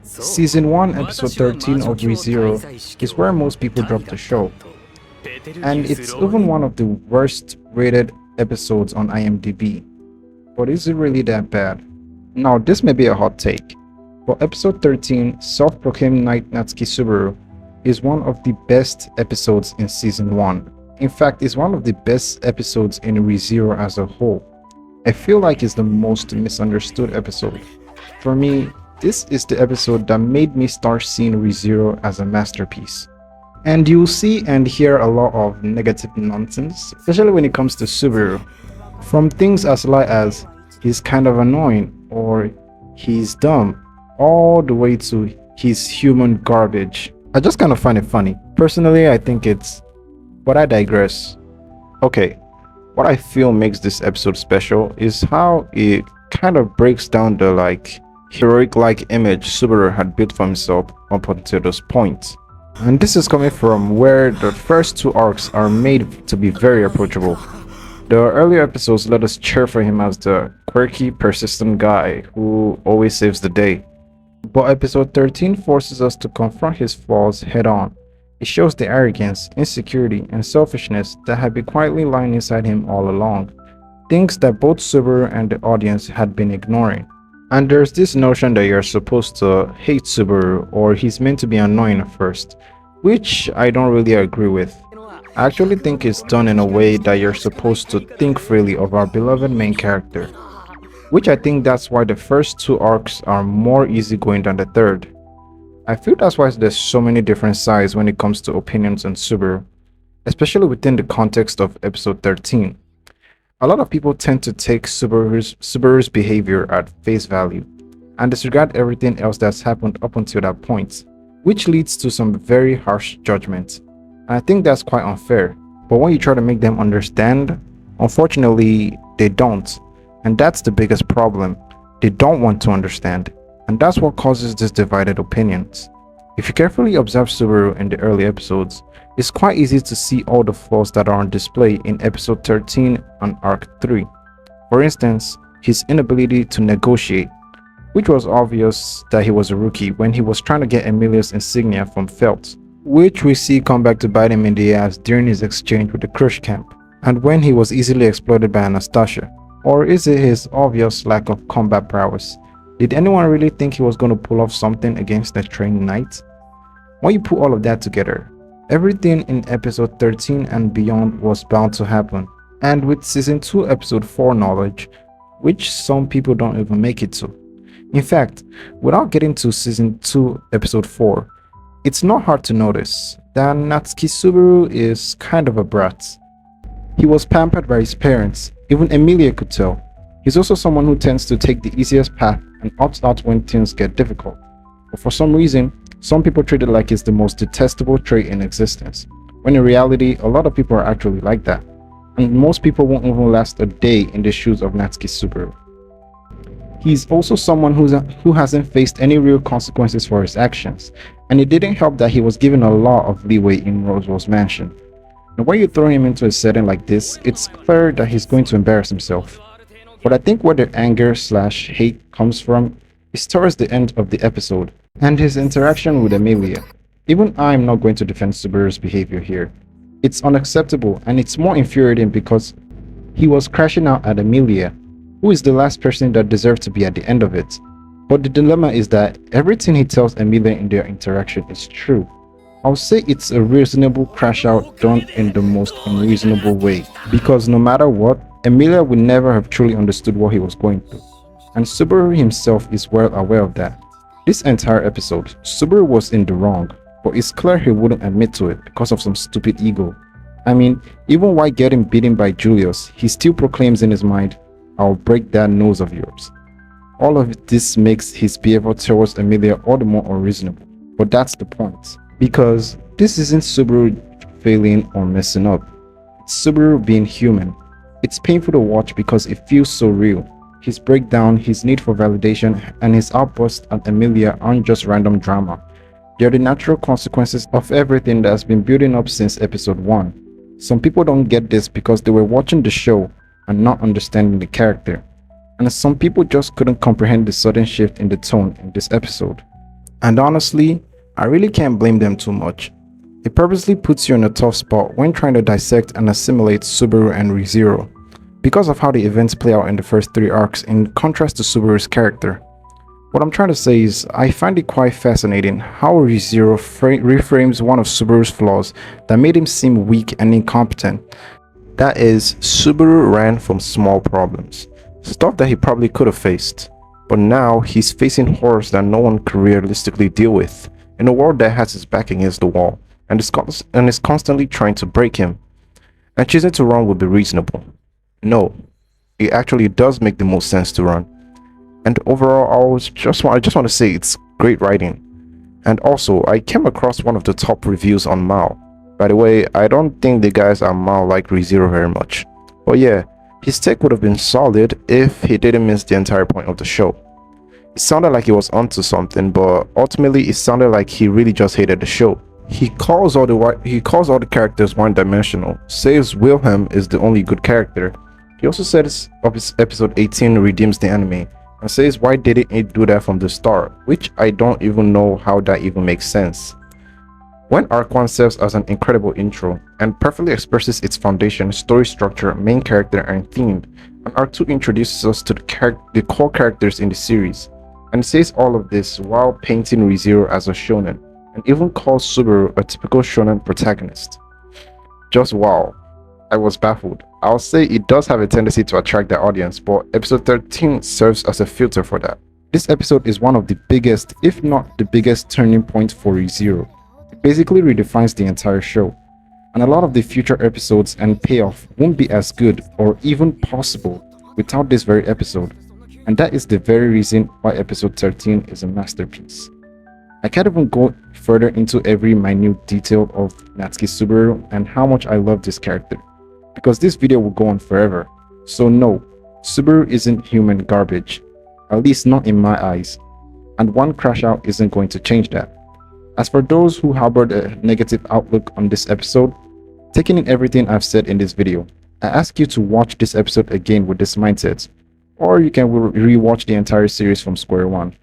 Season 1, Episode 13 of ReZero is where most people drop the show, and it's even one of the worst rated episodes on IMDb. But is it really that bad? Now, this may be a hot take, but Episode 13, Self-Proclaimed Knight Natsuki Subaru, is one of the best episodes in Season 1. In fact, it's one of the best episodes in ReZero as a whole. I feel like it's the most misunderstood episode. For me, this is the episode that made me start seeing ReZero as a masterpiece. And you'll see and hear a lot of negative nonsense, especially when it comes to Subaru. From things as light as he's kind of annoying or he's dumb, all the way to he's human garbage. I just kind of find it funny. Personally, I think it's... but I digress. Okay, what I feel makes this episode special is how it kind of breaks down the heroic image Subaru had built for himself up until this point. And this is coming from where the first two arcs are made to be very approachable. The earlier episodes let us cheer for him as the quirky, persistent guy who always saves the day. But episode 13 forces us to confront his flaws head on. It shows the arrogance, insecurity, and selfishness that had been quietly lying inside him all along. Things that both Subaru and the audience had been ignoring. And there's this notion that you're supposed to hate Subaru or he's meant to be annoying at first, which I don't really agree with. I actually think it's done in a way that you're supposed to think freely of our beloved main character, which I think that's why the first two arcs are more easygoing than the third. I feel that's why there's so many different sides when it comes to opinions on Subaru, especially within the context of episode 13. A lot of people tend to take Subaru's behavior at face value and disregard everything else that's happened up until that point, which leads to some very harsh judgments. And I think that's quite unfair, but when you try to make them understand, unfortunately, they don't. And that's the biggest problem. They don't want to understand, and that's what causes these divided opinions. If you carefully observe Subaru in the early episodes, it's quite easy to see all the flaws that are on display in episode 13 and arc 3. For instance, his inability to negotiate, which was obvious that he was a rookie when he was trying to get Emilia's insignia from Felt, which we see come back to bite him in the ass during his exchange with the Crush Camp, and when he was easily exploited by Anastasia. Or is it his obvious lack of combat prowess? Did anyone really think he was going to pull off something against the trained knight? When you put all of that together, everything in episode 13 and beyond was bound to happen. And with season 2 episode 4 knowledge, which some people don't even make it to. In fact, without getting to season 2 episode 4, it's not hard to notice that Natsuki Subaru is kind of a brat. He was pampered by his parents, even Emilia could tell. He's also someone who tends to take the easiest path and opts out when things get difficult. But for some reason, some people treat it like it's the most detestable trait in existence, when in reality, a lot of people are actually like that. And most people won't even last a day in the shoes of Natsuki Subaru. He's also someone who hasn't faced any real consequences for his actions, and it didn't help that he was given a lot of leeway in Roswell's mansion. And when you throw him into a setting like this, it's clear that he's going to embarrass himself. But I think where the anger/hate comes from is towards the end of the episode, and his interaction with Emilia. Even I'm not going to defend Subaru's behavior here. It's unacceptable, and it's more infuriating because he was crashing out at Emilia, who is the last person that deserved to be at the end of it. But the dilemma is that everything he tells Emilia in their interaction is true. I'll say it's a reasonable crash out done in the most unreasonable way, because no matter what, Emilia would never have truly understood what he was going through, and Subaru himself is well aware of that. This entire episode, Subaru was in the wrong, but it's clear he wouldn't admit to it because of some stupid ego. I mean, even while getting beaten by Julius, he still proclaims in his mind, "I'll break that nose of yours." All of this makes his behavior towards Emilia all the more unreasonable, but that's the point. Because this isn't Subaru failing or messing up, it's Subaru being human. It's painful to watch because it feels so real. His breakdown, his need for validation, and his outburst at Emilia aren't just random drama. They're the natural consequences of everything that's been building up since episode 1. Some people don't get this because they were watching the show and not understanding the character. And some people just couldn't comprehend the sudden shift in the tone in this episode. And honestly, I really can't blame them too much. It purposely puts you in a tough spot when trying to dissect and assimilate Subaru and ReZero, because of how the events play out in the first 3 arcs in contrast to Subaru's character. What I'm trying to say is, I find it quite fascinating how ReZero reframes one of Subaru's flaws that made him seem weak and incompetent. That is, Subaru ran from small problems, stuff that he probably could have faced. But now he's facing horrors that no one could realistically deal with, in a world that has his back against the wall and is constantly trying to break him. And choosing to run would be reasonable. No, it actually does make the most sense to run. And overall, I just want to say it's great writing. And also, I came across one of the top reviews on Mao. By the way, I don't think the guys at Mao like ReZero very much. But yeah, his take would have been solid if he didn't miss the entire point of the show. It sounded like he was onto something, but ultimately it sounded like he really just hated the show. He calls all the characters one-dimensional, says Wilhelm is the only good character. He also says episode 18 redeems the anime, and says why didn't it do that from the start, which I don't even know how that even makes sense. When Arc 1 serves as an incredible intro and perfectly expresses its foundation, story structure, main character, and theme, and Arc 2 introduces us to the core characters in the series, and says all of this while painting ReZero as a shonen, and even calls Subaru a typical shonen protagonist. Just wow. I was baffled. I'll say it does have a tendency to attract the audience, but episode 13 serves as a filter for that. This episode is one of the biggest, if not the biggest, turning point for ReZero. It basically redefines the entire show, and a lot of the future episodes and payoff won't be as good or even possible without this very episode, and that is the very reason why episode 13 is a masterpiece. I can't even go further into every minute detail of Natsuki Subaru and how much I love this character, because this video will go on forever. So no, Subaru isn't human garbage, at least not in my eyes, and one crash out isn't going to change that. As for those who harbored a negative outlook on this episode, taking in everything I've said in this video, I ask you to watch this episode again with this mindset, or you can re-watch the entire series from square one.